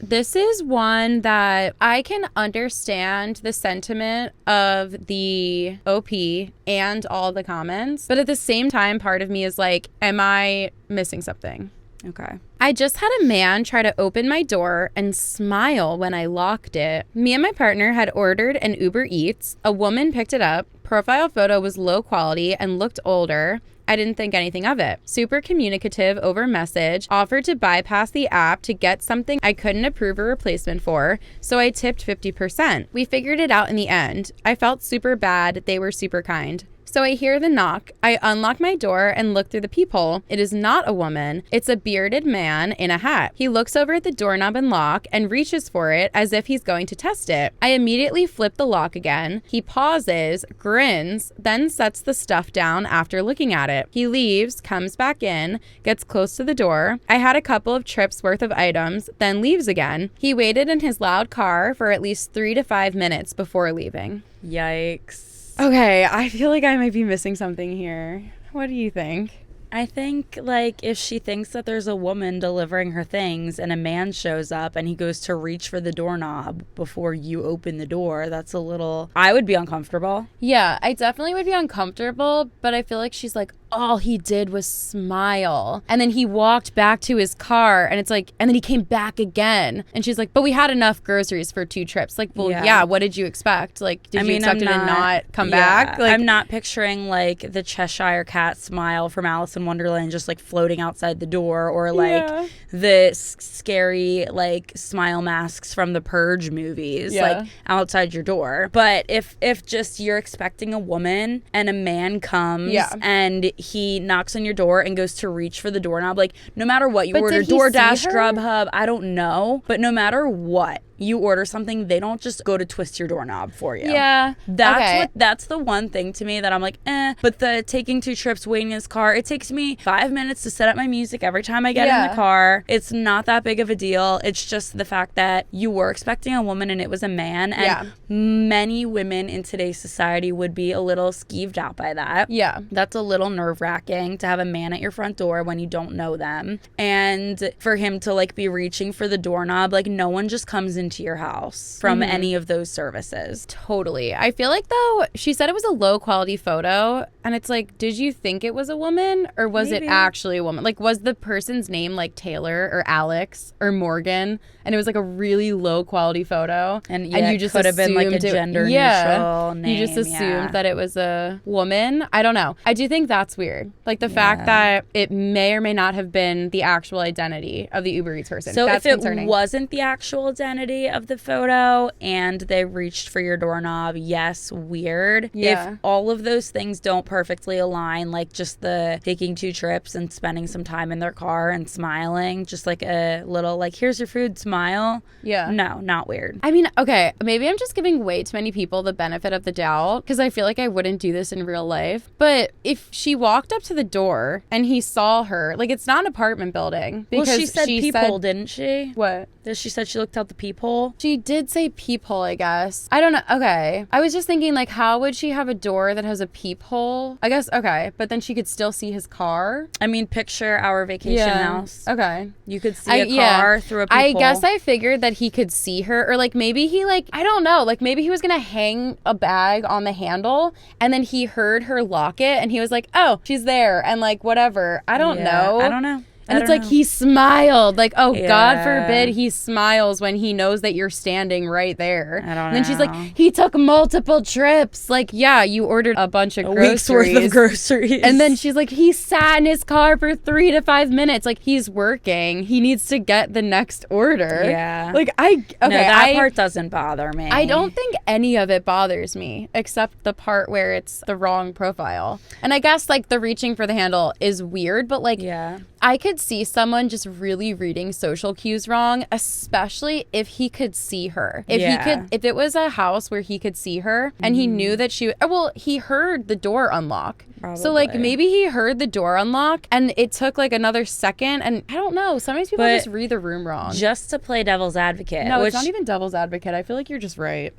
This is one that I can understand the sentiment of the OP and all the comments, but at the same time, part of me is like, am I missing something? Okay. I just had a man try to open my door and smile when I locked it. Me and my partner had ordered an Uber Eats. A woman picked it up. Profile photo was low quality and looked older. I didn't think anything of it. Super communicative over message, offered to bypass the app to get something I couldn't approve a replacement for, so I tipped 50%. We figured it out in the end. I felt super bad. They were super kind. So I hear the knock. I unlock my door and look through the peephole. It is not a woman. It's a bearded man in a hat. He looks over at the doorknob and lock and reaches for it as if he's going to test it. I immediately flip the lock again. He pauses, grins, then sets the stuff down after looking at it. He leaves, comes back in, gets close to the door. I had a couple of trips worth of items, then leaves again. He waited in his loud car for at least 3 to 5 minutes before leaving. Yikes. Okay, I feel like I might be missing something here. What do you think? I think, like, if she thinks that there's a woman delivering her things and a man shows up and he goes to reach for the doorknob before you open the door, that's a little... I would be uncomfortable. Yeah, I definitely would be uncomfortable, but I feel like she's like, all he did was smile. And then he walked back to his car and it's like, and then he came back again. And she's like, but we had enough groceries for 2 trips. Like, well, yeah, what did you expect? Like, did you expect it to not come back? Like, I'm not picturing like the Cheshire Cat smile from Alice in Wonderland just like floating outside the door, or like the scary like smile masks from the Purge movies, like outside your door. But if just you're expecting a woman and a man comes and he knocks on your door and goes to reach for the doorknob, like no matter what you order, DoorDash, Grubhub, I don't know, but no matter what you order something, they don't just go to twist your doorknob for you. Yeah. That's the one thing to me that I'm like, but the taking 2 trips, waiting in his car, it takes me 5 minutes to set up my music every time I get in the car. It's not that big of a deal. It's just the fact that you were expecting a woman and it was a man. And many women in today's society would be a little skeeved out by that. Yeah. That's a little nerve-wracking to have a man at your front door when you don't know them. And for him to like be reaching for the doorknob, like no one just comes into your house from any of those services. Totally. I feel like though, she said it was a low quality photo and it's like, did you think it was a woman or was it actually a woman? Like, was the person's name like Taylor or Alex or Morgan and it was like a really low quality photo and you just could have been like a gender neutral name. You just assumed that it was a woman. I don't know. I do think that's weird. Like the fact that it may or may not have been the actual identity of the Uber Eats person. So that's if it concerning. wasn't the actual identity of the photo and they reached for your doorknob, yes, weird. If all of those things don't perfectly align, like just the taking 2 trips and spending some time in their car and smiling, just like a little like, here's your food smile. Yeah. No, not weird. I mean, okay, maybe I'm just giving way too many people the benefit of the doubt because I feel like I wouldn't do this in real life. But if she walked up to the door and he saw her, like it's not an apartment building. Because well, she said peephole, didn't she? What? She said she looked out the peephole. She did say peephole, I guess. I don't know. Okay. I was just thinking, like, how would she have a door that has a peephole? I guess, okay. But then she could still see his car. I mean, picture our vacation house. Okay. You could see a car through a peephole. I guess I figured that he could see her. Or, like, maybe he, like, I don't know. Like, maybe he was going to hang a bag on the handle. And then he heard her lock it. And he was like, oh, she's there. And, like, whatever. I don't know. I don't know. And it's like he smiled. Like, oh, God forbid he smiles when he knows that you're standing right there. I don't know. And then she's like, he took multiple trips. Like, yeah, you ordered a bunch of groceries. Week's worth of groceries. And then she's like, he sat in his car for 3 to 5 minutes. Like, he's working. He needs to get the next order. Yeah. Like, that part doesn't bother me. I don't think any of it bothers me except the part where it's the wrong profile. And I guess, like, the reaching for the handle is weird, but, like, I could see someone just really reading social cues wrong, especially if he could see her. If it was a house where he could see her and he knew that he heard the door unlock. Probably. So, like, maybe he heard the door unlock and it took, like, another second. And I don't know. Sometimes people just read the room wrong. Just to play devil's advocate. No, it's not even devil's advocate. I feel like you're just right.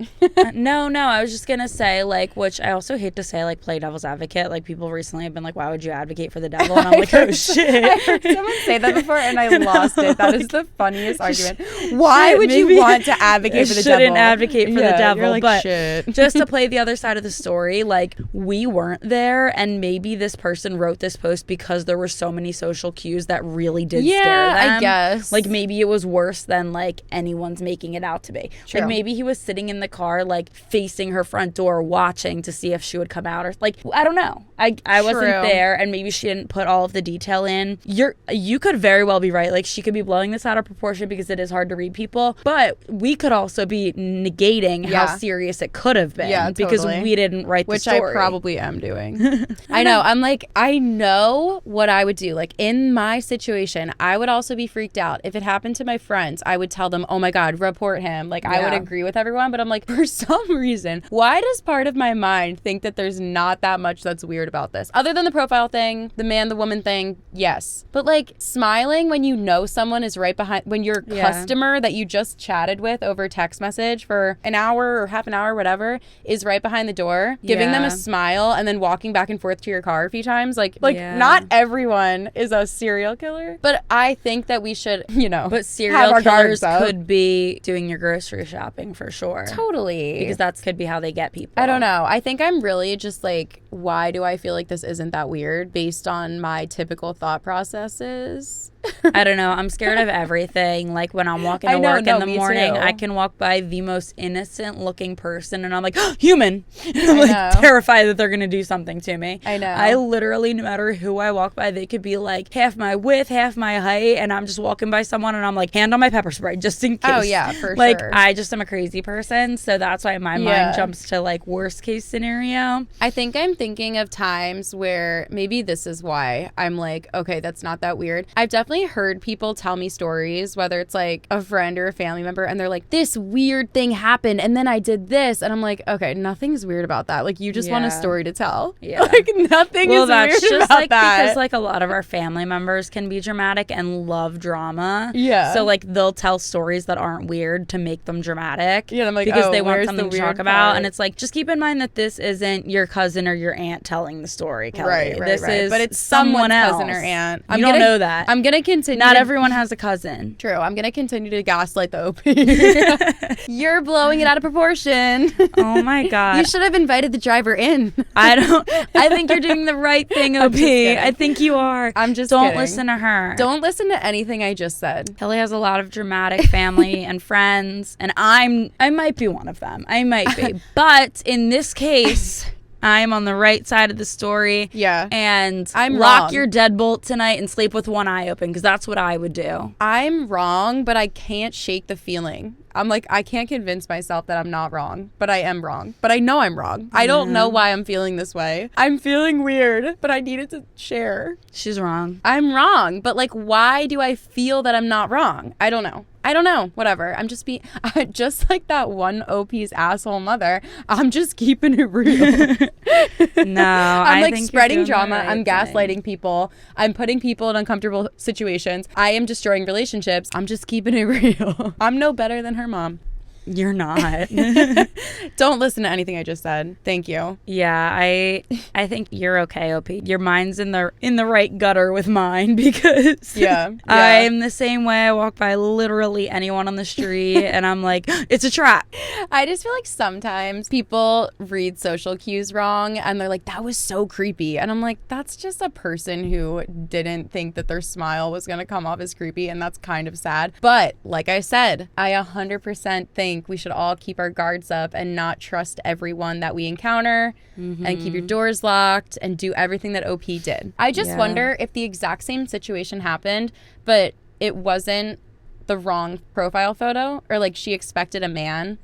No. I was just going to say, like, which I also hate to say, like, play devil's advocate. Like, people recently have been like, why would you advocate for the devil? And I'm like, oh, shit. heard someone say that before and I lost it. That is the funniest argument. Why would you want to advocate for the devil? Shouldn't advocate for the devil. You're like, but shit. Just to play the other side of the story, like, we weren't there, and maybe this person wrote this post because there were so many social cues that really did scare them. I guess. Like, maybe it was worse than, like, anyone's making it out to be. True. Like, maybe he was sitting in the car, like, facing her front door, watching to see if she would come out, or, like, I don't know. I wasn't there, and maybe she didn't put all of the detail in. You could very well be right. Like, she could be blowing this out of proportion because it is hard to read people, but we could also be negating how serious it could have been because we didn't write the story. Which I probably am doing. I know. I'm like, I know what I would do. Like, in my situation, I would also be freaked out. If it happened to my friends, I would tell them, oh my God, report him. Like, I would agree with everyone, but I'm like, for some reason, why does part of my mind think that there's not that much that's weird about this? Other than the profile thing, the man, the woman thing, yes. But like, smiling when you know someone is right behind, when your customer that you just chatted with over text message for an hour or half an hour, whatever, is right behind the door, giving them a smile and then walking back and forth to your car a few times. Like not everyone is a serial killer, but I think that we should, but serial killers could be doing your grocery shopping for sure. Totally. Because that could be how they get people. I don't know. I think I'm really just like, why do I feel like this isn't that weird based on my typical thought processes? I don't know. I'm scared of everything. Like, when I'm walking to work in the morning, I can walk by the most innocent looking person and I'm like, oh, human. I'm like terrified that they're going to do something to me. I know. I literally, no matter who I walk by, they could be like half my width, half my height, and I'm just walking by someone and I'm like, hand on my pepper spray just in case. Oh, yeah, for like, sure. I just am a crazy person. So that's why my mind jumps to like worst case scenario. I think I'm thinking of times where maybe this is why I'm like, okay, that's not that weird. I've definitely heard people tell me stories, whether it's like a friend or a family member, and they're like, this weird thing happened and then I did this, and I'm like, okay, nothing's weird about that. Like, you just want a story to tell. Like, nothing is weird just about like that. Because like a lot of our family members can be dramatic and love drama. So like, they'll tell stories that aren't weird to make them dramatic. I'm like, because they want something to talk about. And it's like, just keep in mind that this isn't your cousin or your aunt telling the story, Kelly. Right. This is but it's someone else. Cousin or aunt. You don't know that. I'm gonna continue. Not everyone has a cousin. True. I'm gonna continue to gaslight the OP. You're blowing it out of proportion. Oh my God. You should have invited the driver in. I think you're doing the right thing, OP. I think you are. I'm just Don't kidding. listen to her. Don't listen to anything I just said. Kelly has a lot of dramatic family and friends, and I might be one of them. I might be. But in this case, I'm on the right side of the story. And I'm lock wrong. your deadbolt tonight and sleep with one eye open, because that's what I would do. I'm wrong, but I can't shake the feeling. I'm like, I can't convince myself that I'm not wrong, but I am wrong. But I know I'm wrong. I don't know why I'm feeling this way. I'm feeling weird, but I needed to share. She's wrong. I'm wrong, but like, why do I feel that I'm not wrong? I don't know. Whatever. I'm just just like that one OP's asshole mother. I'm just keeping it real. No, I'm like think spreading drama. Right I'm gaslighting people. I'm putting people in uncomfortable situations. I am destroying relationships. I'm just keeping it real. I'm no better than her mom. You're not. Don't listen to anything I just said. Thank you. Yeah, I think you're okay, OP. Your mind's in the right gutter with mine, because I'm the same way. I walk by literally anyone on the street and I'm like, it's a trap. I just feel like sometimes people read social cues wrong and they're like, that was so creepy. And I'm like, that's just a person who didn't think that their smile was going to come off as creepy, and that's kind of sad. But like I said, I 100% think we should all keep our guards up and not trust everyone that we encounter, and keep your doors locked and do everything that OP did. I just wonder if the exact same situation happened, but it wasn't the wrong profile photo, or like she expected a man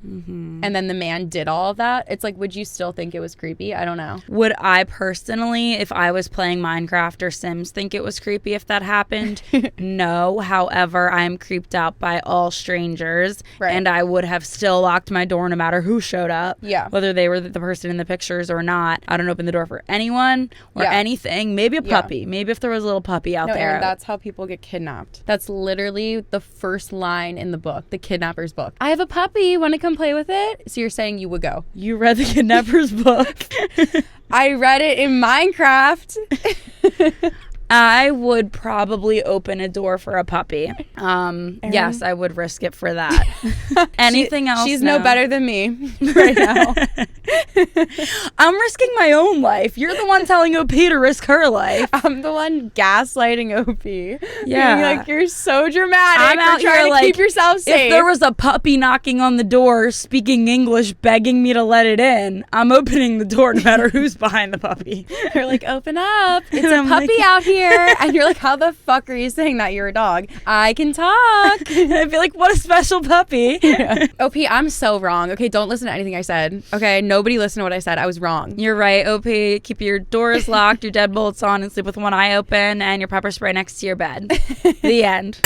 and then the man did all of that. It's like, would you still think it was creepy? I don't know. Would I personally, if I was playing Minecraft or Sims, think it was creepy if that happened? No. However, I am creeped out by all strangers, and I would have still locked my door no matter who showed up. Whether they were the person in the pictures or not. I don't open the door for anyone or anything. Maybe a puppy. Maybe if there was a little puppy out there. Aaron, that's how people get kidnapped. That's literally the first line in the book, the kidnapper's book. I have a puppy, want to come play with it? So you're saying you would go. You read the kidnapper's book? I read it in Minecraft. I would probably open a door for a puppy. Yes, I would risk it for that. Anything else? She's no better than me right now. I'm risking my own life. You're the one telling OP to risk her life. I'm the one gaslighting OP. Yeah. Being like, you're so dramatic. I'm out You're trying here, to keep yourself safe. If there was a puppy knocking on the door, speaking English, begging me to let it in, I'm opening the door no matter who's behind the puppy. You're like, open up. It's a puppy out here. And you're like, how the fuck are you saying that? You're a dog. I can talk. I'd be like, what a special puppy. Yeah. OP, I'm so wrong. Okay, don't listen to anything I said. Okay, nobody listen to what I said. I was wrong. You're right, OP. Keep your doors locked, your deadbolts on, and sleep with one eye open, and your pepper spray next to your bed. The end.